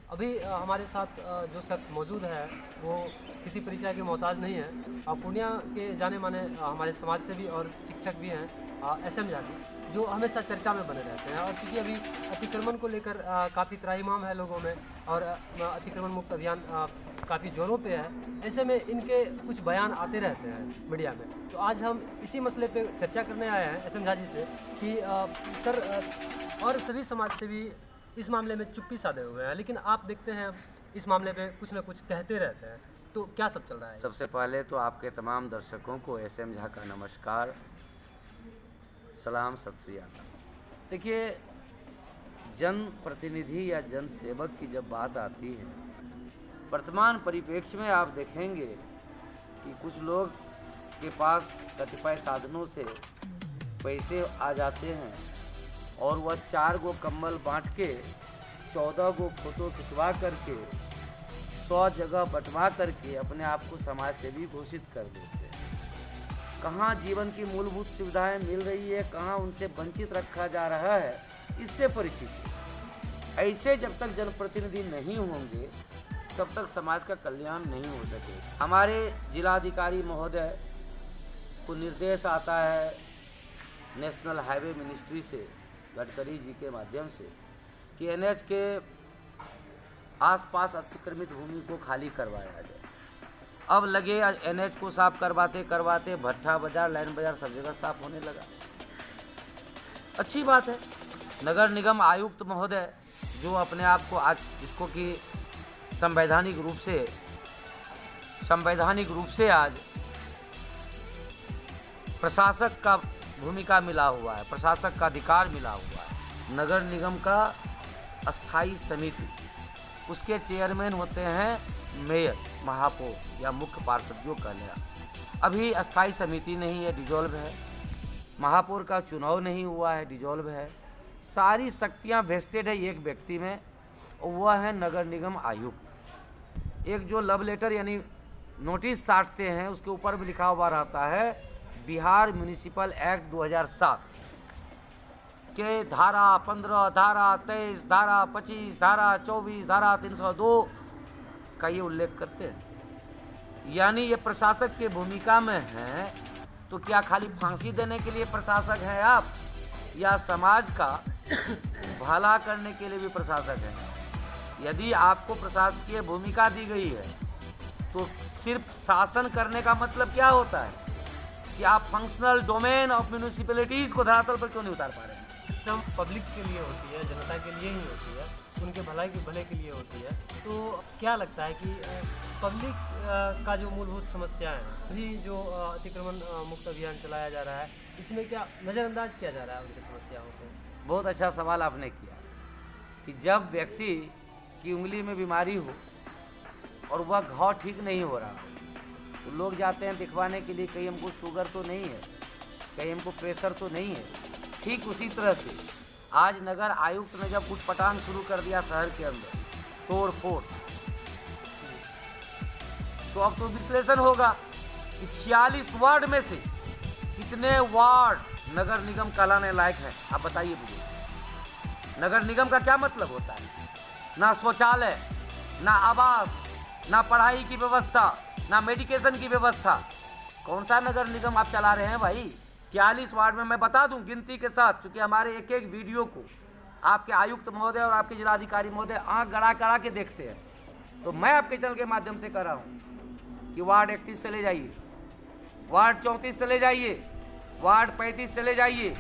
अभी हमारे साथ जो शख्स मौजूद है वो किसी परिचय के मोहताज नहीं है। पूर्णिया के जाने माने हमारे समाज से भी और शिक्षक भी हैं, SM झा जी, जो हमेशा चर्चा में बने रहते हैं। और क्योंकि अभी अतिक्रमण को लेकर काफ़ी त्राहिमाम है लोगों में, और अतिक्रमण मुक्त अभियान काफ़ी जोरों पे है। ऐसे में इनके कुछ बयान आते रहते हैं मीडिया में। तो आज हम इसी मसले पे चर्चा करने आए हैं SM झा जी से कि सर, और सभी समाज से भी इस मामले में चुप्पी साधे हुए हैं, लेकिन आप देखते हैं इस मामले पे कुछ ना कुछ कहते रहते हैं। तो क्या सब चल रहा है? सबसे पहले तो आपके तमाम दर्शकों को SM झा का नमस्कार, सलाम, सत श्री अकाल। देखिए, जन प्रतिनिधि या जन सेवक की जब बात आती है, वर्तमान परिप्रेक्ष्य में आप देखेंगे कि कुछ लोग के पास कतिपय साधनों से पैसे आ जाते हैं और वह 4 गो कंबल बांट के 14 गो फोटो खिंचवा करके 100 जगह बंटवा करके अपने आप को समाज सेवी घोषित कर देते हैं। कहाँ जीवन की मूलभूत सुविधाएं मिल रही है, कहाँ उनसे वंचित रखा जा रहा है, इससे परिचित है। ऐसे जब तक जनप्रतिनिधि नहीं होंगे तब तक समाज का कल्याण नहीं हो सकेगा। हमारे जिलाधिकारी महोदय को निर्देश आता है नेशनल हाईवे मिनिस्ट्री से, गडकरी जी के माध्यम से, कि NH के आसपास अतिक्रमित भूमि को खाली करवाया जाए। अब लगे NH को साफ करवाते करवाते भट्टा बाजार, लाइन बाजार सब जगह साफ होने लगा। अच्छी बात है। नगर निगम आयुक्त महोदय जो अपने आप को आज, जिसको कि संवैधानिक रूप से आज प्रशासक का भूमिका मिला हुआ है, प्रशासक का अधिकार मिला हुआ है। नगर निगम का अस्थाई समिति, उसके चेयरमैन होते हैं मेयर, महापौर या मुख्य पार्षद जो कह लिया। अभी अस्थाई समिति नहीं है, डिजॉल्व है। महापौर का चुनाव नहीं हुआ है, डिजॉल्व है। सारी शक्तियां वेस्टेड है एक व्यक्ति में, और वह है नगर निगम आयुक्त। एक जो लव लेटर यानी नोटिस साटते हैं, उसके ऊपर भी लिखा हुआ रहता है बिहार म्युनिसिपल एक्ट 2007 के धारा 15, धारा 23, धारा 25, धारा 24, धारा 302 का ये उल्लेख करते हैं। यानी ये प्रशासक की भूमिका में है। तो क्या खाली फांसी देने के लिए प्रशासक हैं आप, या समाज का भला करने के लिए भी प्रशासक हैं? यदि आपको प्रशासकीय भूमिका दी गई है तो सिर्फ शासन करने का मतलब क्या होता है कि आप फंक्शनल डोमेन ऑफ म्यूनिसिपैलिटीज़ को धरातल पर क्यों नहीं उतार पा रहे हैं? सिस्टम पब्लिक के लिए होती है, जनता के लिए ही होती है, उनके भले के लिए होती है। तो क्या लगता है कि पब्लिक का जो मूलभूत समस्या है, अभी जो अतिक्रमण मुक्त अभियान चलाया जा रहा है, इसमें क्या नज़रअंदाज किया जा रहा है उनकी समस्याओं को? बहुत अच्छा सवाल आपने किया कि जब व्यक्ति की उंगली में बीमारी हो और वह घाव ठीक नहीं हो रहा, तो लोग जाते हैं दिखवाने के लिए, कहीं हमको शुगर तो नहीं है, कहीं हमको प्रेशर तो नहीं है। ठीक उसी तरह से आज नगर आयुक्त ने जब उटपटांग शुरू कर दिया शहर के अंदर, तोड़ फोड़, तो अब तो विश्लेषण होगा कि 46 वार्ड में से कितने वार्ड नगर निगम कहलाने लायक है। आप बताइए मुझे, नगर निगम का क्या मतलब होता है? ना शौचालय, ना आवास, ना पढ़ाई की व्यवस्था, ना मेडिकेशन की व्यवस्था। कौन सा नगर निगम आप चला रहे हैं भाई? 41 वार्ड में मैं बता दूं गिनती के साथ, क्योंकि हमारे एक एक वीडियो को आपके आयुक्त महोदय और आपके जिलाधिकारी महोदय आंख गड़ा गड़ा के देखते हैं। तो मैं आपके चैनल के माध्यम से कह रहा हूं कि वार्ड 31 चले जाइए, वार्ड 34 चले जाइए, वार्ड 35 चले जाइए,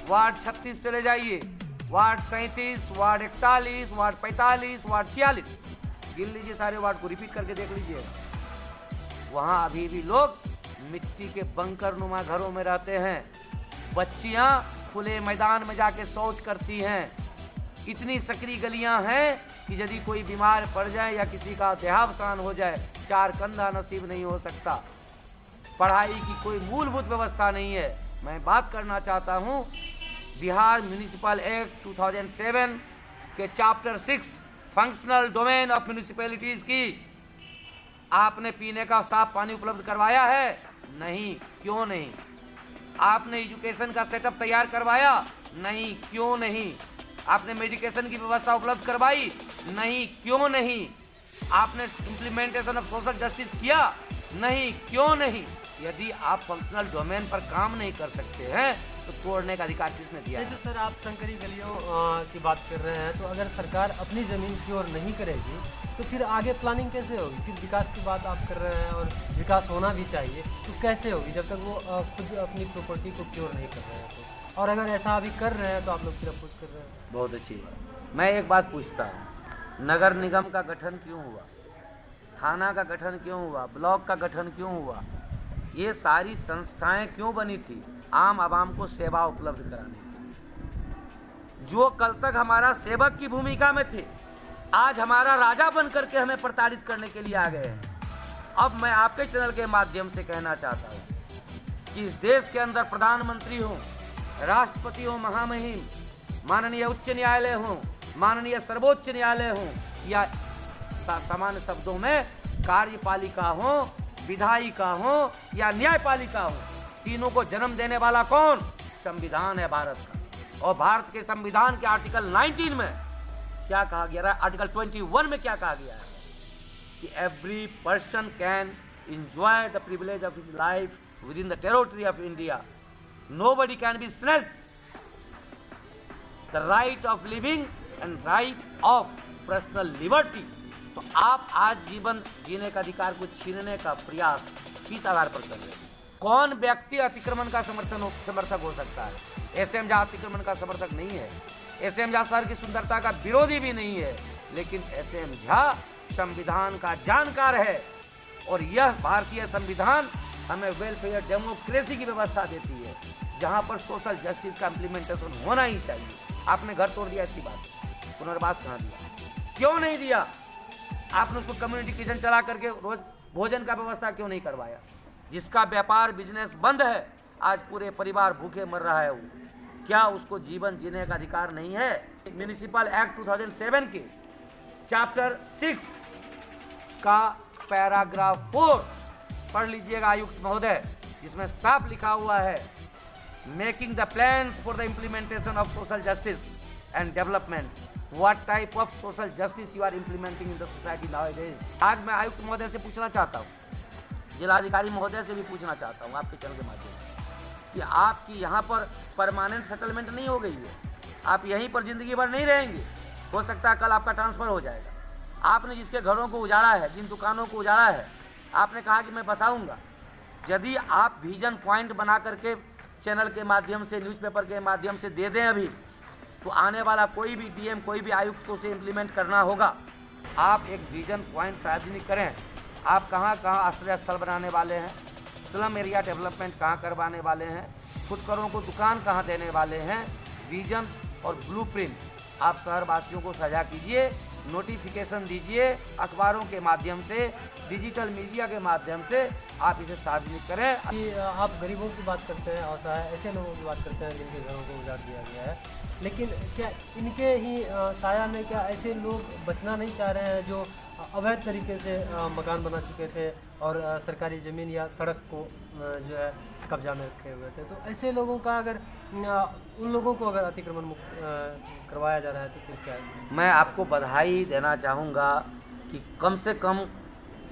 वार्ड 36 चले जाइए, वार्ड 37, वार्ड 41, वार्ड 45, वार्ड 46, गिन लीजिए सारे वार्ड को, रिपीट करके देख लीजिए। वहाँ अभी भी लोग मिट्टी के बंकर नुमा घरों में रहते हैं। बच्चियाँ खुले मैदान में जाके शौच करती हैं। इतनी सकरी गलियाँ हैं कि यदि कोई बीमार पड़ जाए या किसी का देहावसान हो जाए, 4 कंधा नसीब नहीं हो सकता। पढ़ाई की कोई मूलभूत व्यवस्था नहीं है। मैं बात करना चाहता हूँ बिहार म्युनिसिपल एक्ट 2007 के chapter 6 functional domain of municipalities की। आपने पीने का साफ पानी उपलब्ध करवाया है? नहीं। क्यों नहीं? आपने एजुकेशन का सेटअप तैयार करवाया? नहीं। क्यों नहीं? आपने मेडिकेशन की व्यवस्था उपलब्ध करवाई? नहीं, क्यों नहीं? आपने इम्प्लीमेंटेशन ऑफ सोशल जस्टिस किया? नहीं, क्यों नहीं? यदि आप फंक्शनल डोमेन पर काम नहीं कर सकते हैं तो तोड़ने का अधिकार किसने दिया है? जैसे सर आप संकरी गलियों की बात कर रहे हैं, तो अगर सरकार अपनी ज़मीन की ओर नहीं करेगी तो फिर आगे प्लानिंग कैसे होगी? फिर विकास की बात आप कर रहे हैं और विकास होना भी चाहिए, तो कैसे होगी जब तक वो खुद अपनी प्रॉपर्टी को क्योर नहीं कर रहे हैं तो? और अगर ऐसा अभी कर रहे हैं तो आप लोग फिर अपोज कर रहे हैं। बहुत अच्छी बात। मैं एक बात पूछता हूँ, नगर निगम का गठन क्यों हुआ? थाना का गठन क्यों हुआ? ब्लॉक का गठन क्यों हुआ? ये सारी संस्थाएं क्यों बनी थी? आम आवाम को सेवा उपलब्ध कराने की। जो कल तक हमारा सेवक की भूमिका में थे, आज हमारा राजा बन करके हमें प्रताड़ित करने के लिए आ गए हैं। अब मैं आपके चैनल के माध्यम से कहना चाहता हूँ कि इस देश के अंदर प्रधानमंत्री हो, राष्ट्रपति हो, महामहिम, माननीय उच्च न्यायालय हो, माननीय सर्वोच्च न्यायालय हो, या सामान्य शब्दों में कार्यपालिका हो, विधायिका हो या न्यायपालिका हो, तीनों को जन्म देने वाला कौन? संविधान है भारत का। और भारत के संविधान के आर्टिकल 19 में क्या कहा गया है? आर्टिकल 21 में क्या कहा गया है? कि every person can enjoy the privilege of his life within the territory of India. Nobody can be snatched the right of living and right of personal liberty. तो आप आज जीवन जीने का अधिकार को छीनने का प्रयास किस आधार पर कर रहे हैं? कौन व्यक्ति अतिक्रमण का समर्थक हो सकता है? एसएम झा अतिक्रमण का समर्थक नहीं है, एसएम झा शहर की सुंदरता का विरोधी भी नहीं है, लेकिन एसएम झा संविधान का जानकार है और यह भारतीय संविधान हमें वेलफेयर डेमोक्रेसी की व्यवस्था देती है, जहां पर सोशल जस्टिस का इम्प्लीमेंटेशन होना ही चाहिए। आपने घर तोड़ दिया, अच्छी बात, पुनर्वास कहाँ दिया? क्यों नहीं दिया? आपने उसको कम्युनिटी किचन चला करके रोज भोजन का व्यवस्था क्यों नहीं करवाया? जिसका व्यापार बिजनेस बंद है, आज पूरे परिवार भूखे मर रहा है, वो क्या उसको जीवन जीने का अधिकार नहीं है? म्युनिसिपल एक्ट 2007 के चैप्टर 6 का पैराग्राफ 4 पढ़ लीजिएगा आयुक्त महोदय, जिसमें साफ लिखा हुआ है, making the plans for the implementation of social justice and development. What type of social justice you are implementing in the society nowadays? आज मैं आयुक्त महोदय से पूछना चाहता हूँ, जिलाधिकारी महोदय से भी पूछना चाहता हूँ आपके चैनल के माध्यम से, कि आपकी यहाँ पर परमानेंट सेटलमेंट नहीं हो गई है, आप यहीं पर जिंदगी भर नहीं रहेंगे, हो सकता है कल आपका ट्रांसफ़र हो जाएगा। आपने जिसके घरों को उजाड़ा है, जिन दुकानों को उजाड़ा है, आपने कहा कि मैं बसाऊँगा। यदि आप विजन पॉइंट बना करके चैनल के माध्यम से, न्यूज़पेपर के माध्यम से दे दें अभी, तो आने वाला कोई भी डीएम, कोई भी आयुक्त को उसे इम्प्लीमेंट करना होगा। आप एक विजन पॉइंट सार्वजनिक करें, आप कहाँ कहाँ आश्रय स्थल बनाने वाले हैं, स्लम एरिया डेवलपमेंट कहाँ करवाने वाले हैं, फुटकरों को दुकान कहाँ देने वाले हैं, विजन और ब्लूप्रिंट आप शहरवासियों को साझा कीजिए, नोटिफिकेशन दीजिए, अखबारों के माध्यम से, डिजिटल मीडिया के माध्यम से आप इसे सार्वजनिक करें। कि आप गरीबों की बात करते हैं और ऐसे लोगों की बात करते हैं जिनके घरों को उजाड़ दिया गया है, लेकिन क्या इनके ही साया में क्या ऐसे लोग बचना नहीं चाह रहे हैं जो अवैध तरीके से मकान बना चुके थे और सरकारी ज़मीन या सड़क को जो है कब्जा में रखे हुए थे? तो ऐसे लोगों का अगर उन लोगों को अगर अतिक्रमण मुक्त करवाया जा रहा है तो फिर क्या है? मैं आपको बधाई देना चाहूँगा कि कम से कम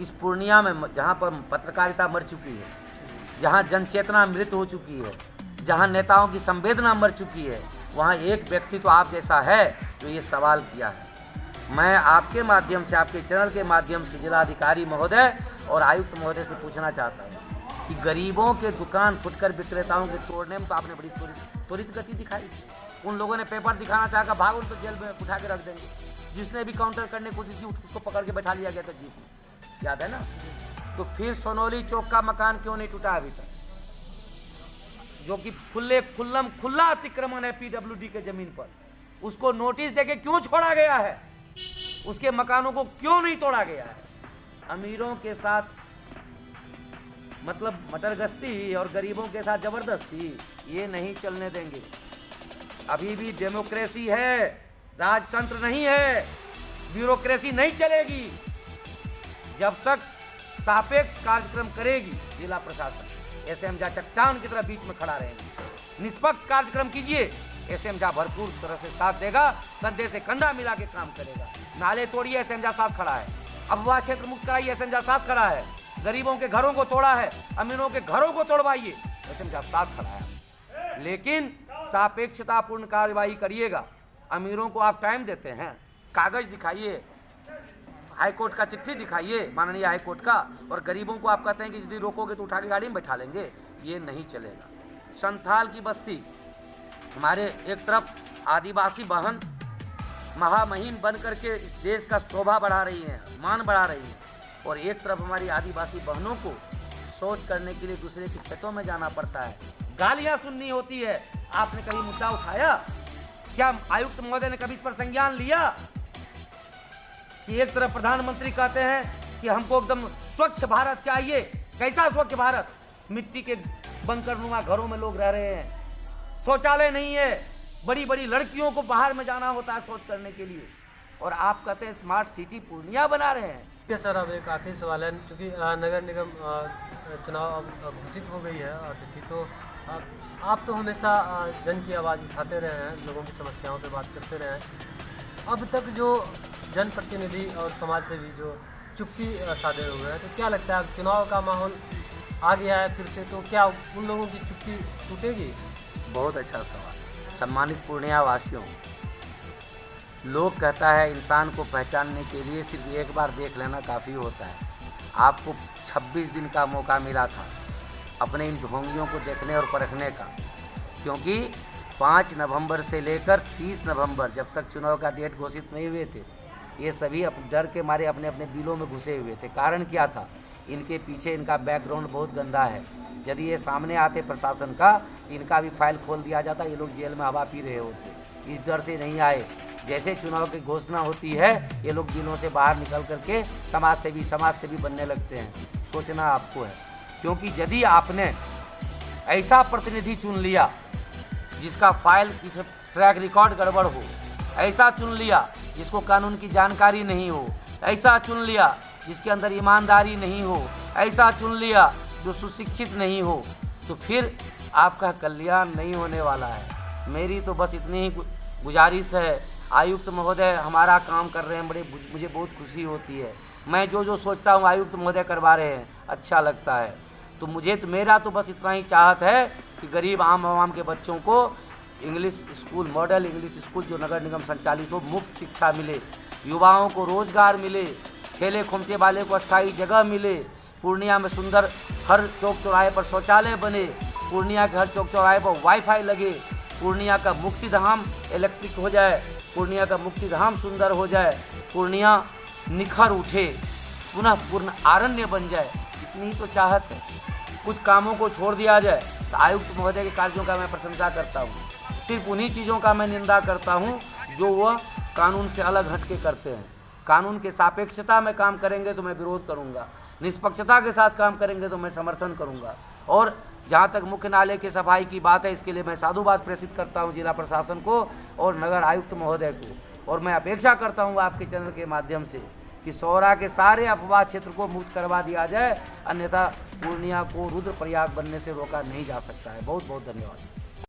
इस पूर्णिया में, जहाँ पर पत्रकारिता मर चुकी है, जहाँ जनचेतना मृत हो चुकी है, जहाँ नेताओं की संवेदना मर चुकी है, वहाँ एक व्यक्ति तो आप जैसा है जो ये सवाल किया है। मैं आपके माध्यम से, आपके चैनल के माध्यम से जिलाधिकारी महोदय और आयुक्त महोदय से पूछना चाहता हूँ कि गरीबों के दुकान, फुटकर विक्रेताओं के तोड़ने में तो आपने बड़ी त्वरित गति दिखाई। उन लोगों ने पेपर दिखाना चाहा, भाग उनको जेल में उठा के रख देंगे। जिसने भी काउंटर करने की कोशिश की उसको पकड़ के बैठा लिया गया था जीप में, याद है ना? तो फिर सोनौली चौक का मकान क्यों नहीं टूटा अभी तक, जो कि खुला अतिक्रमण है पीडब्ल्यूडी के जमीन पर? उसको नोटिस देके क्यों छोड़ा गया है? उसके मकानों को क्यों नहीं तोड़ा गया है? अमीरों के साथ मतलब मटरगश्ती और गरीबों के साथ जबरदस्ती, ये नहीं चलने देंगे। अभी भी डेमोक्रेसी है, राजतंत्र नहीं है, ब्यूरोक्रेसी नहीं चलेगी। जब तक सापेक्ष कार्यक्रम करेगी जिला प्रशासन, एसएम झा चट्टान की तरह बीच में खड़ा रहेंगे। निष्पक्ष कार्यक्रम कीजिए, एसएमजा भरपूर तरह से साथ देगा, कंधे से कंधा मिला के काम करेगा। नाले तोड़िए, एसएमजा साथ खड़ा है। अफवाह क्षेत्र मुक्त कराइए, एसएमजा साथ खड़ा है। गरीबों के घरों को तोड़ा है, अमीरों के घरों को तोड़वाइए, एसएमजा साथ खड़ा है। लेकिन सापेक्षतापूर्ण कार्रवाई करिएगा। अमीरों को आप टाइम देते हैं, कागज दिखाइए, हाईकोर्ट का चिट्ठी दिखाइए माननीय हाईकोर्ट का, और गरीबों को आप कहते हैं कि यदि रोकोगे तो उठा के गाड़ी में बैठा लेंगे। ये नहीं चलेगा। संथाल की बस्ती हमारे एक तरफ आदिवासी बहन महामहिम बन करके इस देश का शोभा बढ़ा रही हैं, मान बढ़ा रही हैं, और एक तरफ हमारी आदिवासी बहनों को शौच करने के लिए दूसरे के खेतों में जाना पड़ता है, गालियां सुननी होती है। आपने कहीं मुद्दा उठाया क्या? आयुक्त महोदय ने कभी इस पर संज्ञान लिया कि एक तरफ प्रधानमंत्री कहते हैं कि हमको एकदम स्वच्छ भारत चाहिए। कैसा स्वच्छ भारत? मिट्टी के बंकरनुमा घरों में लोग रह रहे हैं, शौचालय नहीं है, बड़ी बड़ी लड़कियों को बाहर में जाना होता है शौच करने के लिए, और आप कहते हैं स्मार्ट सिटी पूर्णिया बना रहे हैं। ठीक है सर, अब एक आखिरी सवाल है, क्योंकि नगर निगम चुनाव अब घोषित हो गई है तिथि, तो आप तो हमेशा जन की आवाज़ उठाते रहे हैं, लोगों की समस्याओं पे बात करते रहे हैं। अब तक जो जनप्रतिनिधि और समाज सेवी जो चुप्पी साधे हुए हैं, तो क्या लगता है अब चुनाव का माहौल आ गया है फिर से, तो क्या उन लोगों की चुप्पी टूटेगी? बहुत अच्छा सवाल। सम्मानित पूर्णिया वासियों, लोग कहता है इंसान को पहचानने के लिए सिर्फ एक बार देख लेना काफ़ी होता है। आपको 26 दिन का मौका मिला था अपने इन ढोंगियों को देखने और परखने का, क्योंकि 5 नवंबर से लेकर 30 नवंबर जब तक चुनाव का डेट घोषित नहीं हुए थे, ये सभी डर के मारे अपने अपने बिलों में घुसे हुए थे। कारण क्या था? इनके पीछे इनका बैकग्राउंड बहुत गंदा है। यदि ये सामने आते प्रशासन का, इनका भी फाइल खोल दिया जाता, ये लोग जेल में हवा पी रहे होते। इस डर से नहीं आए। जैसे चुनाव की घोषणा होती है, ये लोग दिलों से बाहर निकल करके समाज सेवी बनने लगते हैं। सोचना आपको है, क्योंकि यदि आपने ऐसा प्रतिनिधि चुन लिया जिसका फाइल ट्रैक रिकॉर्ड गड़बड़ हो, ऐसा चुन लिया जिसको कानून की जानकारी नहीं हो, ऐसा चुन लिया जिसके अंदर ईमानदारी नहीं हो, ऐसा चुन लिया जो सुशिक्षित नहीं हो, तो फिर आपका कल्याण नहीं होने वाला है। मेरी तो बस इतनी ही गुजारिश है, आयुक्त महोदय हमारा काम कर रहे हैं, मुझे बहुत खुशी होती है। मैं जो सोचता हूँ आयुक्त महोदय करवा रहे हैं, अच्छा लगता है। तो मेरा तो बस इतना ही चाहत है कि गरीब आम आवाम के बच्चों को English school, model English school जो नगर निगम संचालित हो, मुफ्त शिक्षा मिले, युवाओं को रोजगार मिले, ठेले खोमचे वाले को अस्थायी जगह मिले, पूर्णिया में सुंदर हर चौक चौराहे पर शौचालय बने, पूर्णिया के हर चौक चौराहे पर वाईफाई लगे, पूर्णिया का मुक्तिधाम इलेक्ट्रिक हो जाए, पूर्णिया का मुक्तिधाम सुंदर हो जाए, पूर्णिया निखर उठे, पुनः पूर्ण आरण्य बन जाए। इतनी तो चाहत है। कुछ कामों को छोड़ दिया जाए तो आयुक्त महोदय के कार्यों का मैं प्रशंसा करता हूँ, सिर्फ उन्हीं चीज़ों का मैं निंदा करता हूँ जो वह कानून से अलग हट के करते हैं। कानून के सापेक्षता में काम करेंगे तो मैं विरोध करूँगा, निष्पक्षता के साथ काम करेंगे तो मैं समर्थन करूँगा। और जहाँ तक मुख्य नाले की सफाई की बात है, इसके लिए मैं साधुवाद प्रेषित करता हूँ जिला प्रशासन को और नगर आयुक्त महोदय को, और मैं अपेक्षा करता हूँ आपके चैनल के माध्यम से कि सौरा के सारे अफवाह क्षेत्र को मुक्त करवा दिया जाए, अन्यथा पूर्णिया को रुद्रप्रयाग बनने से रोका नहीं जा सकता है। बहुत बहुत धन्यवाद।